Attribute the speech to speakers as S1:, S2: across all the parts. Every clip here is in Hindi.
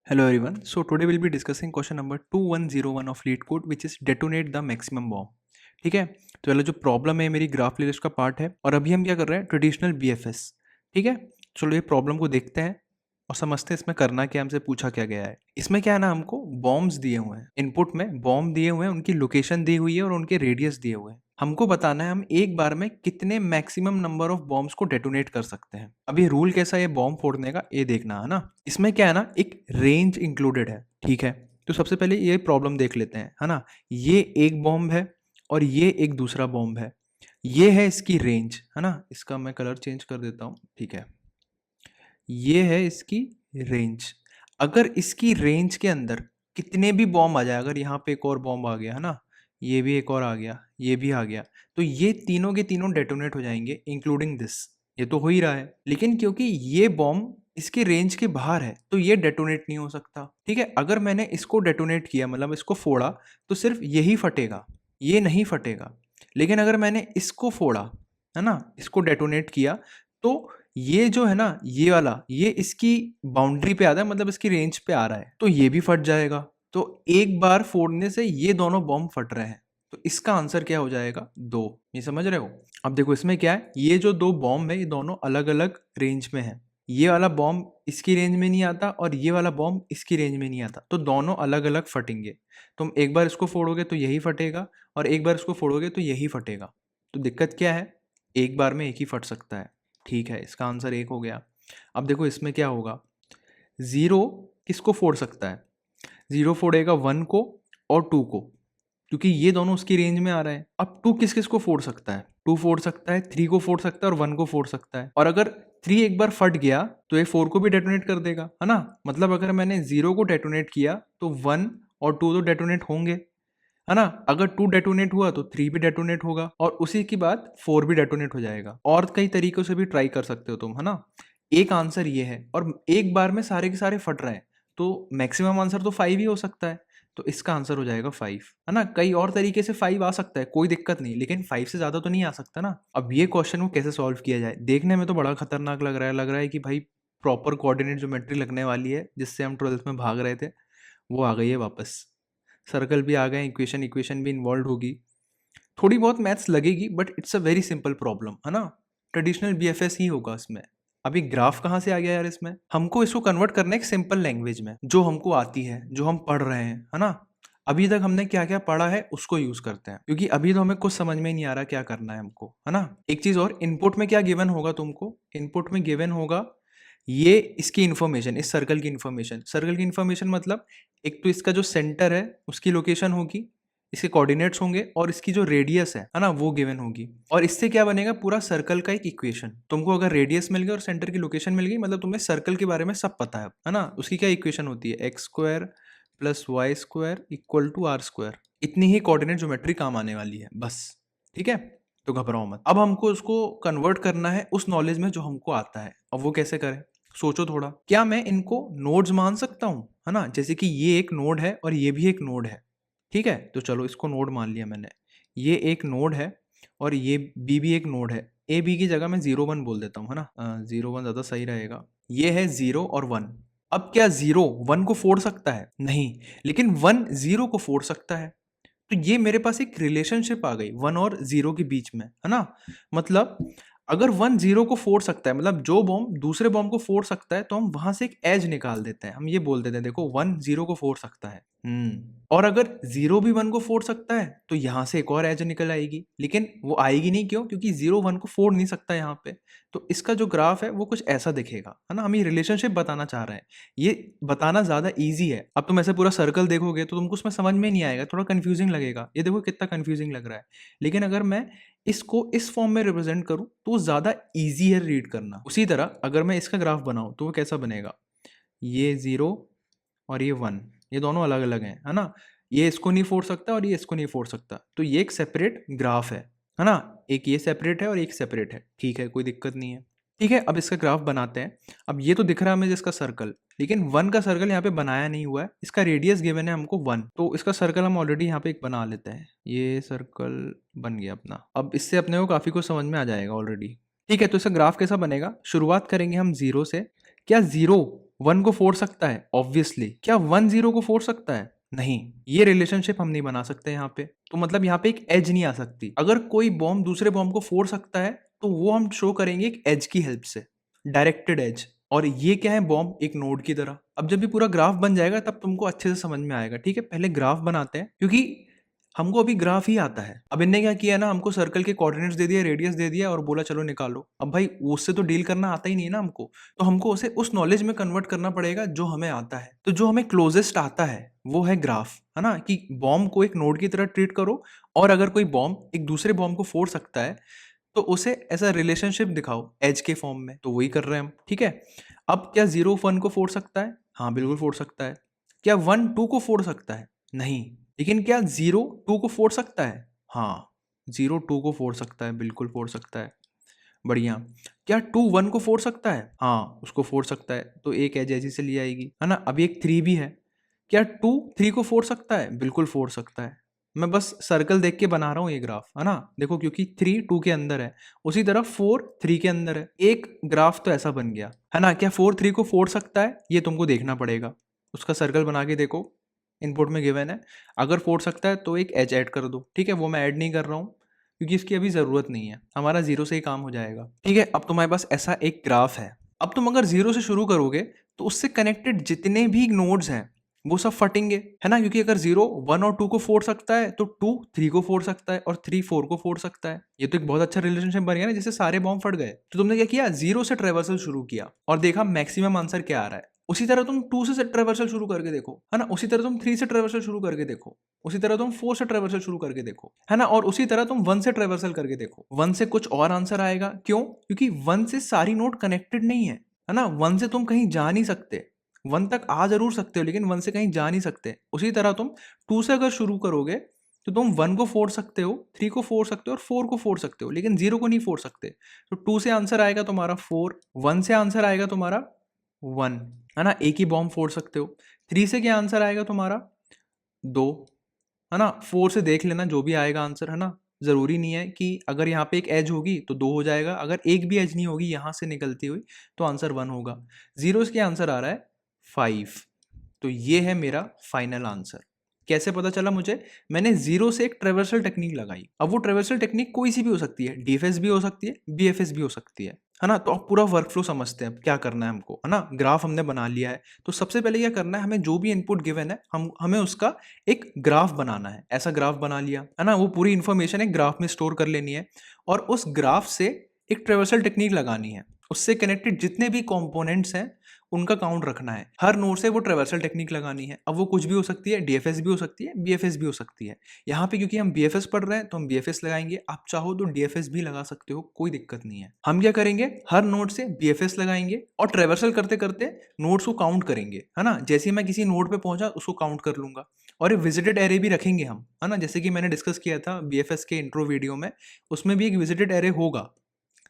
S1: Hello everyone. So today we'll be discussing question number 2101 of LEED code which is detonate the maximum bomb. ठीक है, तो पहले जो प्रॉब्लम है मेरी ग्राफ लिस्ट का पार्ट है और अभी हम क्या कर रहे हैं ट्रेडिशनल BFS. ठीक है, चलो ये प्रॉब्लम को देखते हैं और समझते हैं इसमें करना क्या, हमसे पूछा क्या गया है. इसमें क्या है ना, हमको बॉम्ब्स दिए हुए हैं, इनपुट में बॉम्ब दिए हुए हैं, उनकी लोकेशन दी हुई है और उनके रेडियस दिए हुए हैं. हमको बताना है हम एक बार में कितने मैक्सिमम नंबर ऑफ बॉम्ब्स को डेटोनेट कर सकते हैं. अब ये रूल कैसा है बॉम्ब फोड़ने का, ये देखना है ना. इसमें क्या है ना, एक रेंज इंक्लूडेड है. ठीक है, तो सबसे पहले ये प्रॉब्लम देख लेते हैं, है ना. ये एक बॉम्ब है और ये एक दूसरा बॉम्ब है. ये है इसकी रेंज, है ना. इसका मैं कलर चेंज कर देता हूँ. ठीक है, ये है इसकी रेंज. अगर इसकी रेंज के अंदर कितने भी बॉम्ब आ जाए, अगर यहाँ पे एक और बॉम्ब आ गया, है ना, ये भी एक और आ गया, ये भी आ गया, तो ये तीनों के तीनों डेटोनेट हो जाएंगे इंक्लूडिंग दिस. ये तो हो ही रहा है, लेकिन क्योंकि ये बॉम्ब इसके रेंज के बाहर है तो ये डेटोनेट नहीं हो सकता. ठीक है, अगर मैंने इसको डेटोनेट किया, मतलब इसको फोड़ा, तो सिर्फ यही फटेगा, ये नहीं फटेगा. लेकिन अगर मैंने इसको फोड़ा, है ना, इसको डेटोनेट किया, तो ये जो है ना, ये वाला, ये इसकी बाउंड्री पे आता है, मतलब इसकी रेंज पे आ रहा है, तो ये भी फट जाएगा. तो एक बार फोड़ने से ये दोनों बॉम्ब फट रहे हैं, तो इसका आंसर क्या हो जाएगा, 2. ये समझ रहे हो. अब देखो इसमें क्या है, ये जो दो बॉम्ब है ये दोनों अलग अलग रेंज में है. ये वाला बॉम्ब इसकी रेंज में नहीं आता और ये वाला बॉम्ब इसकी रेंज में नहीं आता, तो दोनों अलग अलग फटेंगे. तुम एक बार इसको फोड़ोगे तो यही फटेगा और एक बार इसको फोड़ोगे तो यही फटेगा. तो दिक्कत क्या है, एक बार में एक ही फट सकता है. ठीक है, इसका आंसर 1 हो गया. अब देखो इसमें क्या होगा, 0 किसको फोड़ सकता है, 0 फोड़ेगा 1 को और 2 को, क्योंकि ये दोनों उसकी रेंज में आ रहे हैं. अब 2 किस किस को फोड़ सकता है, 2 फोड़ सकता है, 3 को फोड़ सकता है और 1 को फोड़ सकता है. और अगर 3 एक बार फट गया तो ये 4 को भी डेटोनेट कर देगा, है ना. मतलब अगर मैंने 0 को डेटोनेट किया तो 1 और 2 तो डेटोनेट होंगे, है ना. अगर 2 डेटोनेट हुआ तो 3 भी डेटोनेट होगा और उसी की बाद 4 भी डेटोनेट हो जाएगा. और कई तरीकों से भी ट्राई कर सकते हो तुम, है ना. एक आंसर ये है और एक बार में सारे के सारे फट रहे हैं, तो मैक्सिमम आंसर तो 5 ही हो सकता है. तो इसका आंसर हो जाएगा 5, है ना. कई और तरीके से 5 आ सकता है, कोई दिक्कत नहीं, लेकिन 5 से ज्यादा तो नहीं आ सकता ना. अब ये क्वेश्चन को कैसे सॉल्व किया जाए, देखने में तो बड़ा खतरनाक लग रहा है कि भाई प्रॉपर कोऑर्डिनेट ज्योमेट्री लगने वाली है, जिससे हम 12th में भाग रहे थे, वो आ गई है वापस. सर्कल भी आ गए, इक्वेशन इक्वेशन भी इन्वॉल्व होगी, थोड़ी बहुत मैथ्स लगेगी, but it's a very simple problem, है ना. ट्रेडिशनल BFS ही होगा इसमें. अभी ग्राफ कहाँ से आ गया यार, इसमें हमको इसको कन्वर्ट करना है एक सिंपल लैंग्वेज में जो हमको आती है, जो हम पढ़ रहे हैं, है ना. अभी तक हमने क्या क्या पढ़ा है उसको यूज करते हैं, क्योंकि अभी तो हमें कुछ समझ में ही नहीं आ रहा क्या करना है हमको, है ना. एक चीज और, इनपुट में क्या गिवन होगा तुमको, इनपुट में गिवन होगा ये इसकी इन्फॉर्मेशन, इस सर्कल की इन्फॉर्मेशन. सर्कल की इन्फॉर्मेशन मतलब एक तो इसका जो सेंटर है उसकी लोकेशन होगी, इसके कोऑर्डिनेट्स होंगे और इसकी जो रेडियस है ना, वो गिवन होगी. और इससे क्या बनेगा, पूरा सर्कल का एक इक्वेशन. तुमको अगर रेडियस मिल गई और सेंटर की लोकेशन मिल गई, मतलब तुम्हें सर्कल के बारे में सब पता है ना. उसकी क्या इक्वेशन होती है, x square plus y square equal to are square. इतनी ही कोऑर्डिनेट ज्योमेट्री काम आने वाली है बस. ठीक है, तो घबराओ मत. अब हमको उसको कन्वर्ट करना है उस नॉलेज में जो हमको आता है. अब वो कैसे करें, सोचो थोड़ा. क्या मैं इनको नोड्स मान सकता हूँ, है ना. जैसे कि ये एक नोड है और ये भी एक नोड है. ठीक है, तो चलो इसको नोड मान लिया मैंने, ये एक नोड है और ये बी भी एक नोड है. ए बी की जगह मैं 0 1 बोल देता हूँ, है ना. 0 1 ज़्यादा सही रहेगा. ये है 0 और 1. अब क्या 0 1 को फोड़ सकता है, नहीं, लेकिन 1 0 को फोड़ सकता है. तो ये मेरे पास एक रिलेशनशिप आ गई 1 और 0 के बीच में, है ना. मतलब अगर 1 0 को फोड़ सकता है, मतलब जो बॉम्ब दूसरे बॉम्ब को फोड़ सकता है, तो हम वहां से एक एज निकाल देते हैं. हम ये बोल देते हैं देखो 1 0 को फोड़ सकता है. और अगर 0 भी 1 को फोड़ सकता है तो यहां से एक और एज निकल आएगी, लेकिन वो आएगी नहीं, क्यों, क्योंकि 0 1 को फोड़ नहीं सकता यहाँ पे. तो इसका जो ग्राफ है वो कुछ ऐसा दिखेगा, है ना. हम ये रिलेशनशिप बताना चाह रहे हैं, ये बताना ज्यादा ईजी है. अब तुम ऐसे पूरा सर्कल देखोगे तो तुमको उसमें समझ में नहीं आएगा, थोड़ा कंफ्यूजिंग लगेगा. ये देखो कितना कंफ्यूजिंग लग रहा है, लेकिन अगर मैं इसको इस फॉर्म में रिप्रेजेंट करूं तो वो ज्यादा इजी है रीड करना. उसी तरह अगर मैं इसका ग्राफ बनाऊं तो वो कैसा बनेगा, ये 0 और ये 1, ये दोनों अलग अलग हैं, है ना. ये इसको नहीं फोड़ सकता और ये इसको नहीं फोड़ सकता, तो ये एक सेपरेट ग्राफ है ना. एक ये सेपरेट है और एक सेपरेट है. ठीक है, कोई दिक्कत नहीं है. ठीक है, अब इसका ग्राफ बनाते हैं. अब ये तो दिख रहा है हमें जिसका सर्कल, लेकिन 1 का सर्कल यहाँ पे बनाया नहीं हुआ है. इसका रेडियस गिवन है हमको 1, तो इसका सर्कल हम ऑलरेडी यहाँ पे एक बना लेते हैं. ये सर्कल बन गया अपना. अब इससे अपने को काफी कुछ समझ में आ जाएगा ऑलरेडी. ठीक है, तो इसका ग्राफ कैसा बनेगा, शुरुआत करेंगे हम 0 से. क्या 0 1 को फोड़ सकता है? ऑब्वियसली। क्या 1 0 को फोड़ सकता है? नहीं। ये रिलेशनशिप हम नहीं बना सकते यहाँ पे। तो मतलब यहाँ पे एक एज नहीं आ सकती। अगर कोई बॉम्ब दूसरे बॉम्ब को फोड़ सकता है तो वो हम शो करेंगे एक एज की हेल्प से, डायरेक्टेड एज। और ये क्या है? बॉम्ब एक नोड की तरह। अब जब भी पूरा ग्राफ बन जाएगा तब तुमको अच्छे से समझ में आएगा। ठीक है, पहले ग्राफ बनाते हैं क्योंकि हमको अभी ग्राफ ही आता है। अब इनने क्या किया ना, हमको सर्कल के कोऑर्डिनेट्स दे दिया, रेडियस दे दिया और बोला चलो निकालो। अब भाई उससे तो डील करना आता ही नहीं है ना हमको, तो हमको उसे उस नॉलेज में कन्वर्ट करना पड़ेगा जो हमें आता है। तो जो हमें क्लोजेस्ट आता है वो है ग्राफ, है ना, कि बॉम्ब को एक नोड की तरह ट्रीट करो और अगर कोई बॉम्ब एक दूसरे बॉम्ब को फोड़ सकता है तो उसे ऐसा रिलेशनशिप दिखाओ एज के फॉर्म में। तो वही कर रहे हैं हम। ठीक है, अब क्या 0 1 को फोड़ सकता है? हाँ बिल्कुल फोड़ सकता है। क्या 1 2 को फोड़ सकता है? नहीं। लेकिन क्या 0 2 को फोड़ सकता है? हाँ, 0 2 को फोड़ सकता है, बिल्कुल फोड़ सकता है। बढ़िया। क्या 2 1 को फोड़ सकता है? हाँ उसको फोड़ सकता है, तो एक एज ऐसी से ली आएगी, है ना। अभी एक 3 भी है। क्या 2 3 को फोड़ सकता है? बिल्कुल फोड़ सकता है। मैं बस सर्कल देख के बना रहा हूँ ये ग्राफ, है ना। देखो क्योंकि 3 2 के अंदर है, उसी तरह 4 3 के अंदर है। एक ग्राफ तो ऐसा बन गया, है ना। क्या 4 3 को फोड़ सकता है? ये तुमको देखना पड़ेगा। उसका सर्कल बना के देखो, इनपुट में गिवन है। अगर फोड़ सकता है तो एक एज ऐड कर दो। ठीक है, वो मैं ऐड नहीं कर रहा हूँ क्योंकि इसकी अभी ज़रूरत नहीं है, हमारा 0 से ही काम हो जाएगा। ठीक है, अब तुम्हारे पास ऐसा एक ग्राफ है। अब तुम अगर 0 से शुरू करोगे तो उससे कनेक्टेड जितने भी नोड्स हैं वो सब फटेंगे, है ना। क्योंकि अगर 0 1 और 2 को फोड़ सकता है तो 2 3 को फोड़ सकता है और 3 4 को फोड़ सकता है। ये तो एक बहुत अच्छा रिलेशनशिप बन गया ना, जिससे सारे बॉम्ब फट गए। तो तुमने क्या किया? 0 से ट्रेवर्सल शुरू किया और देखा मैक्सिमम आंसर क्या आ रहा है। उसी तरह तुम 2 से ट्रेवर्सल शुरू करके देखो, है ना। उसी तरह तुम 3 से ट्रेवर्सल शुरू करके देखो। उसी तरह तुम 4 से ट्रेवर्सल शुरू करके देखो, है ना। और उसी तरह तुम 1 से ट्रेवर्सल करके देखो। 1 से कुछ और आंसर आएगा। क्यों? क्योंकि 1 से सारी नोड कनेक्टेड नहीं है ना। 1 से तुम कहीं जा नहीं सकते। 1 तक आ जरूर सकते हो लेकिन 1 से कहीं जा नहीं सकते। उसी तरह तुम 2 से अगर शुरू करोगे तो तुम 1 को फोड़ सकते हो, 3 को फोड़ सकते हो और 4 को फोड़ सकते हो, लेकिन 0 को नहीं फोड़ सकते। तो 2 से आंसर आएगा तुम्हारा 4, 1 से आंसर आएगा तुम्हारा 1, है ना। एक ही बॉम्ब फोड़ सकते हो। 3 से क्या आंसर आएगा तुम्हारा 2, है ना। 4 से देख लेना जो भी आएगा आंसर, है ना। जरूरी नहीं है कि अगर यहाँ पे एक एज होगी तो 2 हो जाएगा, अगर एक भी एज नहीं होगी यहाँ से निकलती हुई तो आंसर 1 होगा। 0 से क्या आंसर आ रहा है 5। तो ये है मेरा फाइनल आंसर। कैसे पता चला मुझे? मैंने 0 से एक ट्रेवर्सल टेक्निक लगाई। अब वो ट्रेवर्सल टेक्निक कोई सी भी हो सकती है, डीएफएस भी हो सकती है, बीएफएस भी हो सकती है ना। तो अब पूरा वर्कफ्लो समझते हैं, क्या करना है हमको, है ना। ग्राफ हमने बना लिया है, तो सबसे पहले क्या करना है, हमें जो भी इनपुट गिवन है हमें उसका एक ग्राफ बनाना है। ऐसा ग्राफ बना लिया, है ना। वो पूरी इंफॉर्मेशन एक ग्राफ में स्टोर कर लेनी है और उस ग्राफ से एक ट्रेवर्सल टेक्निक लगानी है। उससे कनेक्टेड जितने भी कंपोनेंट्स हैं उनका काउंट रखना है। हर नोड से वो ट्रेवर्सल टेक्निक लगानी है। अब वो कुछ भी हो सकती है, डीएफएस भी हो सकती है, बीएफएस भी हो सकती है। यहाँ पे क्योंकि हम बीएफएस पढ़ रहे हैं तो हम बीएफएस लगाएंगे। आप चाहो तो डीएफएस भी लगा सकते हो, कोई दिक्कत नहीं है। हम क्या करेंगे, हर नोड से बीएफएस लगाएंगे और ट्रेवर्सल करते करते नोड्स को काउंट करेंगे, है ना। जैसे ही मैं किसी नोड पे पहुंचा उसको काउंट कर लूंगा। और एक विजिटेड एरे भी रखेंगे हम, है ना। जैसे कि मैंने डिस्कस किया था बीएफएस के इंट्रो वीडियो में, उसमें भी एक विजिटेड एरे होगा।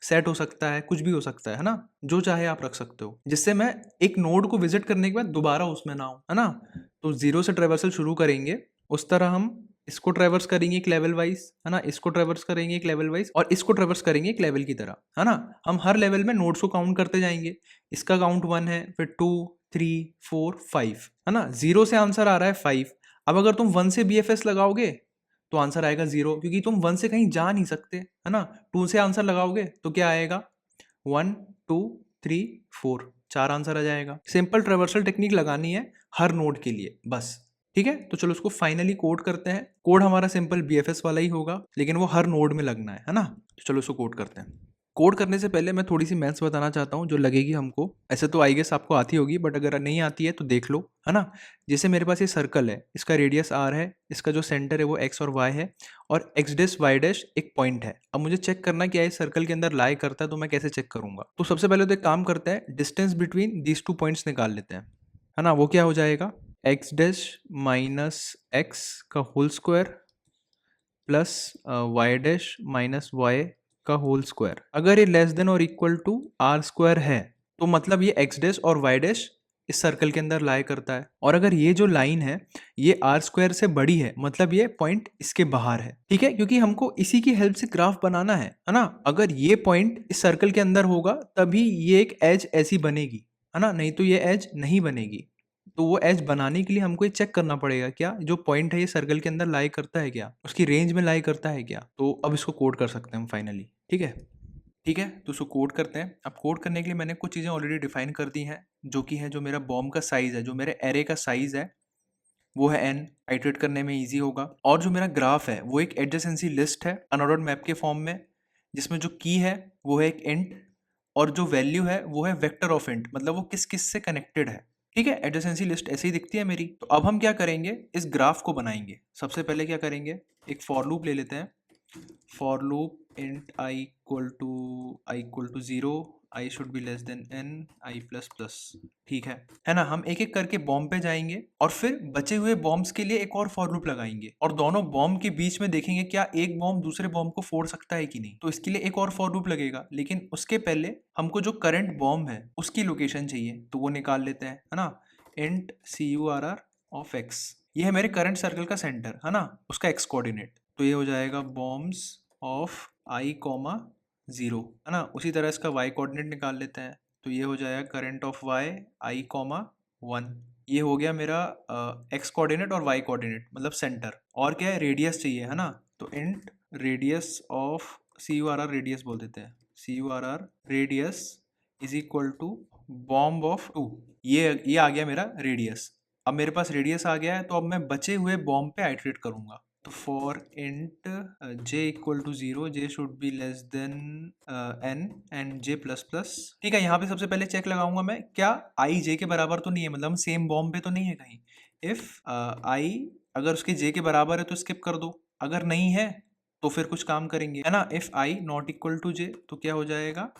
S1: सेट हो सकता है, कुछ भी हो सकता है ना। जो चाहे आप रख सकते हो, जिससे मैं एक नोड को विजिट करने के बाद दोबारा उसमें ना आऊं, है ना। तो 0 से ट्रेवर्सल शुरू करेंगे, उस तरह हम इसको ट्रेवर्स करेंगे एक लेवल वाइज, है ना। इसको ट्रेवर्स करेंगे एक लेवल वाइज और इसको ट्रेवर्स करेंगे एक लेवल की तरह, है ना। हम हर लेवल में नोड्स को काउंट करते जाएंगे। इसका काउंट 1 है, फिर 2 3 4 5, है ना। 0 से आंसर आ रहा है 5। अब अगर तुम 1 से बीएफएस लगाओगे तो आंसर आएगा 0, क्योंकि तुम 1 से कहीं जा नहीं सकते, है ना। 2 से आंसर लगाओगे तो क्या आएगा 1 2 3 4, 4 आंसर आ जाएगा। सिंपल ट्रेवर्सल टेक्निक लगानी है हर नोड के लिए, बस। ठीक है, तो चलो उसको फाइनली कोड करते हैं। कोड हमारा सिंपल बीएफएस वाला ही होगा, लेकिन वो हर नोड में लगना है ना। तो चलो उसको कोड करते हैं। कोड करने से पहले मैं थोड़ी सी मैथ्स बताना चाहता हूँ जो लगेगी हमको। ऐसे तो आई गेस आपको आती होगी, बट अगर नहीं आती है तो देख लो, है ना। जैसे मेरे पास ये सर्कल है, इसका रेडियस r है, इसका जो सेंटर है वो x और y है, और x डैश y डैश एक पॉइंट है। अब मुझे चेक करना क्या इस सर्कल के अंदर लाई करता है, तो मैं कैसे चेक करूंगा। तो सबसे पहले तो एक काम करते हैं, डिस्टेंस बिटवीन दीज 2 पॉइंट्स निकाल लेते हैं, है ना। वो क्या हो जाएगा, x डैश माइनस एक्स का whole square plus y dash minus Y का होल स्क्वायर। अगर ये लेस देन और इक्वल टू आर स्क्वायर है तो मतलब ये एक्स डैश और वाई डैश इस सर्कल के अंदर लाई करता है। और अगर ये जो लाइन है ये आर स्क्वायर से बड़ी है, मतलब ये पॉइंट इसके बाहर है। ठीक है, क्योंकि हमको इसी की हेल्प से ग्राफ बनाना है ना। अगर ये पॉइंट इस सर्कल के अंदर होगा तभी ये एक एज ऐसी बनेगी, है ना, नहीं तो ये एज नहीं बनेगी। तो वो एज बनाने के लिए हमको ये चेक करना पड़ेगा क्या जो पॉइंट है ये सर्कल के अंदर लाई करता है क्या, उसकी रेंज में लाई करता है क्या। तो अब इसको कोड कर सकते हैं हम फाइनली। ठीक है, ठीक है, तो इसको कोड करते हैं। अब कोड करने के लिए मैंने कुछ चीज़ें ऑलरेडी डिफाइन कर दी हैं, जो कि है जो मेरा बॉम्ब का साइज़ है, जो मेरे एरे का साइज़ है वो है n, आइटरेट करने में इजी होगा। और जो मेरा ग्राफ है वो एक एडजेसेंसी लिस्ट है अनऑर्डर्ड मैप के फॉर्म में, जिसमें जो की है वो है एक इंट और जो वैल्यू है वो है वेक्टर ऑफ इंट, मतलब वो किस किस से कनेक्टेड है। ठीक है, एडजेसेंसी लिस्ट ऐसे ही दिखती है मेरी। तो अब हम क्या करेंगे, इस ग्राफ को बनाएंगे। सबसे पहले क्या करेंगे, एक फॉर लूप ले लेते हैं। For loop int i equal to 0, I should be less than n, i plus plus. ठीक है ना। हम एक एक करके बॉम्ब पे जाएंगे और फिर बचे हुए बॉम्ब्स के लिए एक और फॉर लूप लगाएंगे और दोनों बॉम्ब के बीच में देखेंगे क्या एक बॉम्ब दूसरे बॉम्ब को फोड़ सकता है कि नहीं। तो इसके लिए एक और फॉर लूप लगेगा, लेकिन उसके पहले हमको जो करंट बॉम्ब है उसकी लोकेशन चाहिए, तो वो निकाल लेते हैं, है ना। इंट curr ऑफ x, ये है मेरे करंट सर्कल का सेंटर, है ना, उसका x कोऑर्डिनेट। तो ये हो जाएगा बॉम्ब्स ऑफ i, 0, है ना। उसी तरह इसका y कोऑर्डिनेट निकाल लेते हैं। तो ये हो जाएगा करंट ऑफ y i, 1। ये हो गया मेरा x कोऑर्डिनेट और y कोऑर्डिनेट, मतलब सेंटर। और क्या है, रेडियस चाहिए, है ना। तो int radius of curr, radius बोल देते हैं, curr radius is equal to bomb of 2। ये आ गया मेरा रेडियस। अब मेरे पास रेडियस आ गया है, तो अब मैं बचे हुए बॉम्ब पे आइटरेट करूंगा। तो for int j equal to 0, j should be less than n and j plus plus. ठीक है, यहाँ पे सबसे पहले चेक लगाऊंगा मैं, क्या i j के बराबर तो नहीं है, मतलब सेम बॉम्ब पे तो नहीं है कहीं। इफ i अगर उसके j के बराबर है तो स्किप कर दो, अगर नहीं है तो फिर कुछ काम करेंगे, है ना। If i not equal to j, तो क्या हो जाएगा,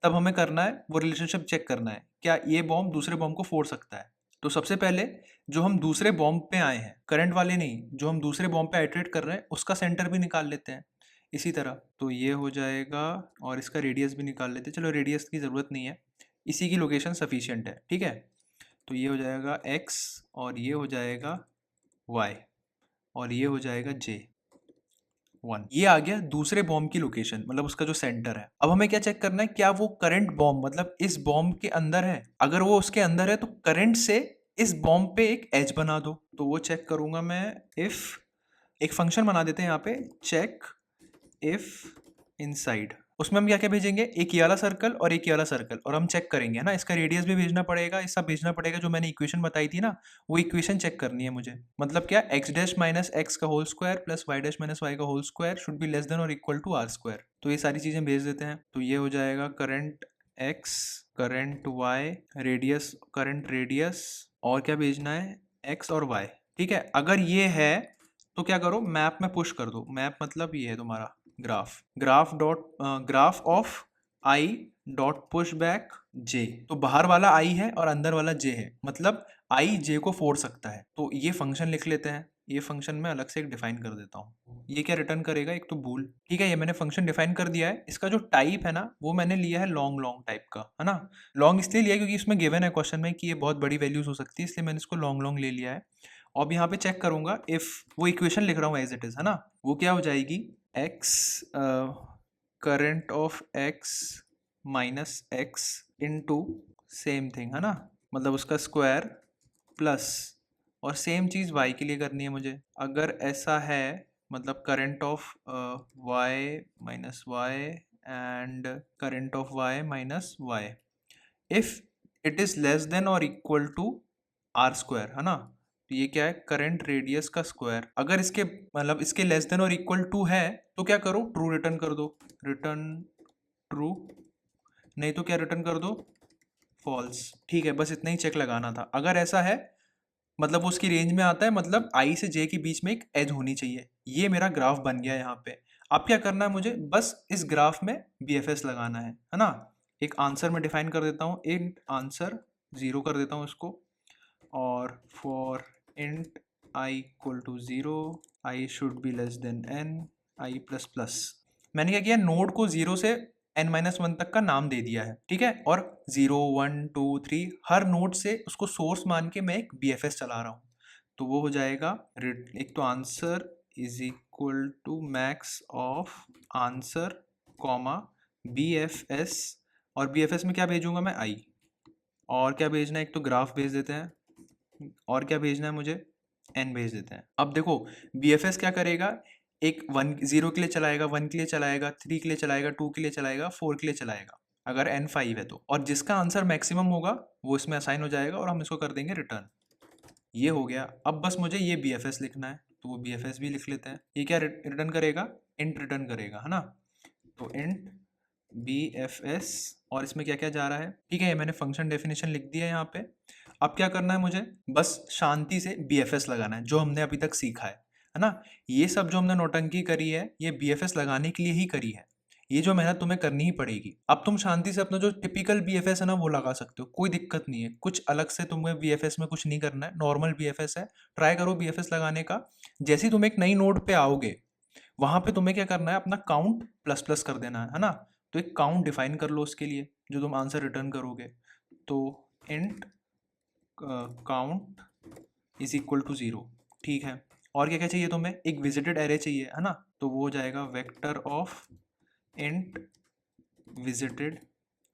S1: तब हमें करना है वो रिलेशनशिप चेक करना है, क्या ये बॉम्ब दूसरे बॉम्ब को फोड़ सकता है। तो सबसे पहले जो हम दूसरे बॉम्ब पे आए हैं, करंट वाले नहीं, जो हम दूसरे बॉम्ब पे आइटरेट कर रहे हैं उसका सेंटर भी निकाल लेते हैं इसी तरह। तो ये हो जाएगा और इसका रेडियस भी निकाल लेते हैं। चलो रेडियस की ज़रूरत नहीं है, इसी की लोकेशन सफिशिएंट है। ठीक है, तो ये हो जाएगा x और ये हो जाएगा y और ये हो जाएगा j 1। ये आ गया दूसरे बॉम्ब की लोकेशन, मतलब उसका जो सेंटर है। अब हमें क्या चेक करना है, क्या वो करंट बॉम्ब मतलब इस बॉम्ब के अंदर है। अगर वो उसके अंदर है तो करंट से इस बॉम्ब पे एक एज बना दो। तो वो चेक करूंगा मैं, इफ एक फंक्शन बना देते हैं यहाँ पे, चेक इफ इनसाइड। उसमें हम क्या क्या भेजेंगे, एक ये वाला सर्कल और एक ये वाला सर्कल, और हम चेक करेंगे, है ना। इसका रेडियस भी भेजना पड़ेगा, ये सब भेजना पड़ेगा। जो मैंने इक्वेशन बताई थी ना, वो इक्वेशन चेक करनी है मुझे। मतलब क्या, एक्स डैश माइनस एक्स का whole square plus Y dash minus Y का whole square should be less than और इक्वल टू आर स्क्वायर। तो ये सारी चीज़ें भेज देते हैं। तो ये हो जाएगा current X, current Y, radius, current radius, और क्या भेजना है, एक्स और वाई। ठीक है, अगर ये है तो क्या करो, मैप में पुश कर दो। मैप मतलब ये है तुम्हारा graph, graph of I dot push back J. तो बाहर वाला आई है और अंदर वाला जे है, मतलब आई जे को फोड़ सकता है। तो ये फंक्शन लिख लेते हैं। ये फंक्शन मैं अलग से एक डिफाइन कर देता हूँ। ये क्या रिटर्न करेगा, एक तो बूल। ठीक है, ये मैंने फंक्शन डिफाइन कर दिया है। इसका जो टाइप है ना, वो मैंने लिया है लॉन्ग लॉन्ग टाइप का, है ना। लॉन्ग इसलिए लिया क्योंकि इसमें गिवन है क्वेश्चन में कि ये बहुत बड़ी वैल्यूज हो सकती है, इसलिए मैंने इसको लॉन्ग लॉन्ग ले लिया है। अब यहाँ पे चेक करूंगा, इफ वो इक्वेशन लिख रहा हूँ एज इट इज, है ना, वो क्या हो जाएगी, x current of x minus x into same thing, है ना, मतलब उसका स्क्वायर प्लस, और सेम चीज़ y के लिए करनी है मुझे। अगर ऐसा है, मतलब current of y minus Y and current of y minus Y, if it is less than और इक्वल टू आर स्क्वायर, है ना। तो ये क्या है, करंट रेडियस का स्क्वायर। अगर इसके मतलब इसके लेस देन और इक्वल टू है तो क्या करो, ट्रू रिटर्न कर दो, रिटर्न ट्रू, नहीं तो क्या रिटर्न कर दो, फॉल्स। ठीक है, बस इतना ही चेक लगाना था। अगर ऐसा है मतलब वो उसकी रेंज में आता है, मतलब आई से जे के बीच में एक एज होनी चाहिए। ये मेरा ग्राफ बन गया यहाँ पे। अब क्या करना है मुझे, बस इस ग्राफ में BFS लगाना है ना। एक आंसर में डिफाइन कर देता हूँ, इंट आंसर 0 कर देता हूँ इसको, और for int I equal to 0, I should be less than n, I plus plus. मैंने क्या किया, नोड को 0 से n-1 तक का नाम दे दिया है। ठीक है, और 0 1 2 3 हर नोड से उसको सोर्स मान के मैं एक BFS चला रहा हूँ। तो वो हो जाएगा, एक तो answer is equal to max of answer comma BFS, और BFS में क्या भेजूंगा मैं, आई। और क्या भेजना है, एक तो ग्राफ भेज देते हैं, और क्या भेजना है मुझे, n भेज देते हैं। अब देखो BFS क्या करेगा, एक 1 0 के लिए चलाएगा, 1 के लिए चलाएगा, 3 के लिए चलाएगा, 2 के लिए चलाएगा, 4 के लिए चलाएगा, अगर n 5 है तो, और जिसका आंसर मैक्सिमम होगा वो इसमें असाइन हो जाएगा और हम इसको कर देंगे रिटर्न। ये हो गया। अब बस मुझे ये BFS लिखना है, तो वो BFS भी लिख लेते हैं। ये क्या रिटर्न करेगा, इंट रिटर्न करेगा, है ना। तो इंट BFS, और इसमें क्या क्या जा रहा है, ठीक है, ये मैंने फंक्शन डेफिनेशन लिख दिया है यहाँ पे। अब क्या करना है मुझे, बस शांति से BFS लगाना है, जो हमने अभी तक सीखा है ना। ये सब जो हमने नौटंकी करी है ये BFS लगाने के लिए ही करी है, ये जो मेहनत तुम्हें करनी ही पड़ेगी। अब तुम शांति से अपना जो टिपिकल BFS है ना वो लगा सकते हो, कोई दिक्कत नहीं है, कुछ अलग से तुम्हें BFS में कुछ नहीं करना है, नॉर्मल BFS है। ट्राई करो BFS लगाने का। जैसे ही तुम एक नई नोड पे आओगे वहां पे तुम्हें क्या करना है, अपना काउंट प्लस प्लस कर देना है ना। तो एक काउंट डिफाइन कर लो उसके लिए, जो तुम आंसर रिटर्न करोगे। तो int count is equal to 0, ठीक है। और क्या क्या चाहिए तुम्हें, एक विजिटेड एरे चाहिए, है ना। तो वो हो जाएगा वेक्टर ऑफ इंट विजिटेड,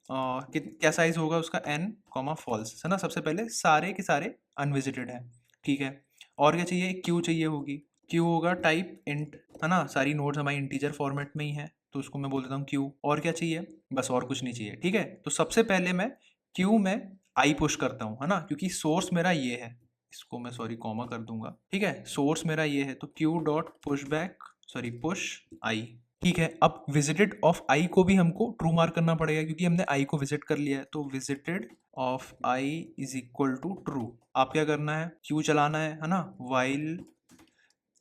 S1: क्या साइज होगा उसका, n कॉमा फॉल्स, है ना। सबसे पहले सारे के सारे अनविजिटेड है, ठीक है। और क्या चाहिए, एक क्यू चाहिए होगी, क्यू होगा टाइप इंट, है ना। सारी नोड्स हमारी इंटीजर फॉर्मेट में ही है तो उसको मैं बोल देता हूँ क्यू। और क्या चाहिए, बस और कुछ नहीं चाहिए, ठीक है। तो सबसे पहले मैं क्यू में आई पुश करता हूँ, है ना, क्योंकि सोर्स मेरा ये है। इसको मैं सॉरी कॉमा कर दूंगा, ठीक है, सोर्स मेरा ये है। तो Q dot push back, sorry push I, ठीक है। अब विजिटेड ऑफ आई को भी हमको ट्रू मार्क करना पड़ेगा क्योंकि हमने आई को विजिट कर लिया है। तो visited of I is equal to true. आप क्या करना है, क्यू चलाना है ना, while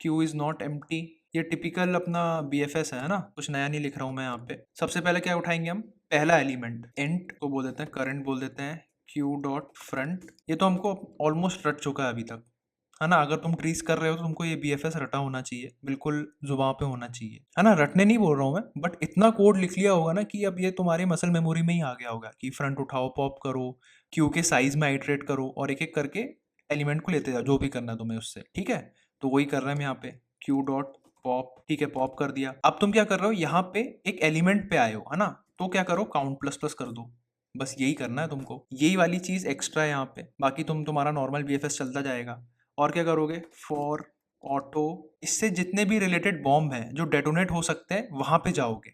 S1: queue is not empty. ये टिपिकल अपना BFS है ना, कुछ नया नहीं लिख रहा हूँ मैं यहाँ पे। सबसे पहले क्या उठाएंगे हम, पहला एलिमेंट, इंट को बोल देते हैं करंट, बोल देते हैं क्यू डॉट फ्रंट। ये तो हमको ऑलमोस्ट रट चुका है अभी तक, है ना। अगर तुम ट्रीज कर रहे हो तो तुमको ये BFS रटा होना चाहिए, बिल्कुल जुबान पे होना चाहिए, है ना। रटने नहीं बोल रहा हूँ मैं, बट इतना कोड लिख लिया होगा ना कि अब ये तुम्हारे मसल मेमोरी में ही आ गया होगा कि फ्रंट उठाओ, पॉप करो, क्यू के साइज में आइटरेट करो और एक एक करके एलिमेंट को लेते जाओ, जो भी करना है तुम्हें उससे, ठीक है। तो वही कर रहे हैं हम यहाँ पे, क्यू डॉट पॉप, ठीक है, पॉप कर दिया। अब तुम क्या कर रहे हो, यहाँ पे एक एलिमेंट पे आए हो, है ना। तो क्या करो, काउंट प्लस प्लस कर दो, बस यही करना है तुमको। यही वाली चीज एक्स्ट्रा है यहाँ पे, बाकी तुम्हारा नॉर्मल BFS चलता जाएगा। और क्या करोगे, फॉर ऑटो, इससे जितने भी रिलेटेड बॉम्ब हैं जो डेटोनेट हो सकते हैं वहां पे जाओगे,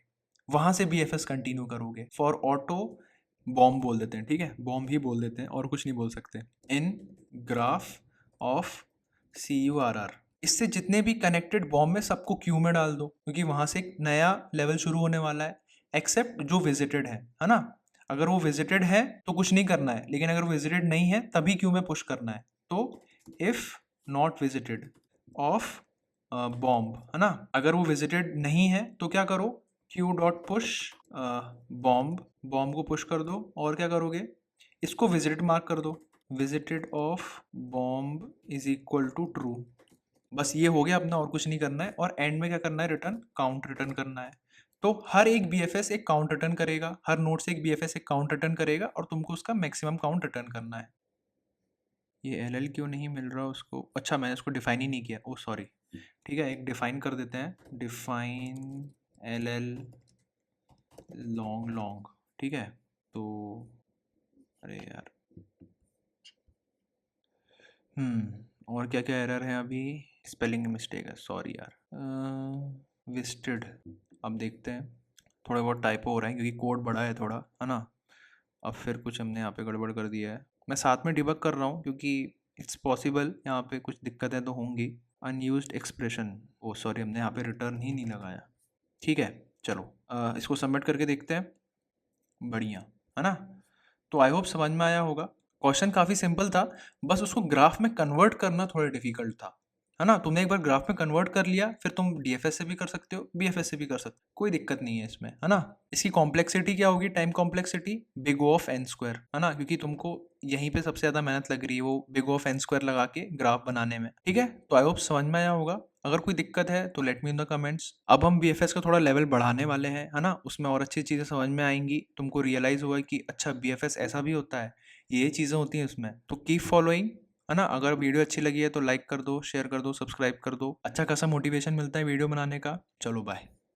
S1: वहां से BFS कंटिन्यू करोगे। फॉर ऑटो बॉम्ब बोल देते हैं, ठीक है, बॉम्ब ही बोल देते हैं और कुछ नहीं बोल सकते। इन ग्राफ ऑफ CURR, इससे जितने भी कनेक्टेड बॉम्ब है सबको क्यू में डाल दो क्योंकि वहां से एक नया लेवल शुरू होने वाला है, एक्सेप्ट जो विजिटेड है ना। अगर वो विजिटेड है तो कुछ नहीं करना है, लेकिन अगर विजिटेड नहीं है तभी क्यू में पुश करना है। तो if not visited of bomb, है ना। अगर वो विजिटेड नहीं है तो क्या करो, Q dot push bomb, bomb को पुश कर दो। और क्या करोगे, इसको विजिटेड मार्क कर दो, visited of bomb is equal to true. बस ये हो गया अपना, और कुछ नहीं करना है। और एंड में क्या करना है, रिटर्न काउंट रिटर्न करना है। तो हर एक BFS एक काउंट रिटर्न करेगा, हर नोड से एक BFS एक काउंट रिटर्न करेगा और तुमको उसका मैक्सिमम काउंट रिटर्न करना है। ये LL क्यों नहीं मिल रहा उसको, अच्छा मैंने उसको डिफाइन ही नहीं किया, ओ सॉरी। ठीक है, एक डिफाइन कर देते हैं, डिफाइन LL लॉन्ग लॉन्ग, ठीक है। तो अरे यार, और क्या क्या एरर है अभी, स्पेलिंग मिस्टेक है, सॉरी यार। विस्टेड, अब देखते हैं, थोड़े बहुत टाइपो हो रहे हैं क्योंकि कोड बड़ा है थोड़ा, है ना। अब फिर कुछ हमने यहाँ पे गड़बड़ कर दिया है, मैं साथ में डिबग कर रहा हूँ क्योंकि इट्स पॉसिबल यहाँ पे कुछ दिक्कतें तो होंगी। अनयूज्ड एक्सप्रेशन, ओ सॉरी, हमने यहाँ पे रिटर्न ही नहीं लगाया, ठीक है। चलो इसको सबमिट करके देखते हैं, बढ़िया, है ना। तो आई होप समझ में आया होगा। क्वेश्चन काफ़ी सिंपल था, बस उसको ग्राफ में कन्वर्ट करना थोड़ा डिफिकल्ट था, है ना। तुमने एक बार ग्राफ में कन्वर्ट कर लिया फिर तुम DFS से भी कर सकते हो, BFS से भी कर सकते हो, कोई दिक्कत नहीं है इसमें, है ना। इसकी कॉम्प्लेक्सिटी क्या होगी, time complexity big O of n square, है ना, क्योंकि तुमको यहीं पे सबसे ज़्यादा मेहनत लग रही है वो big O of n square लगा के ग्राफ बनाने में, ठीक है। तो आई होप समझ में आया होगा। अगर कोई दिक्कत है तो let me in the comments. अब हम BFS का थोड़ा लेवल बढ़ाने वाले हैं, है ना, उसमें और अच्छी चीज़ें समझ में आएंगी, तुमको रियलाइज़ होगा कि अच्छा BFS ऐसा भी होता है, ये चीज़ें होती हैं उसमें। तो कीप फॉलोइंग, है ना। अगर वीडियो अच्छी लगी है तो लाइक कर दो, शेयर कर दो, सब्सक्राइब कर दो, अच्छा खासा मोटिवेशन मिलता है वीडियो बनाने का। चलो बाय।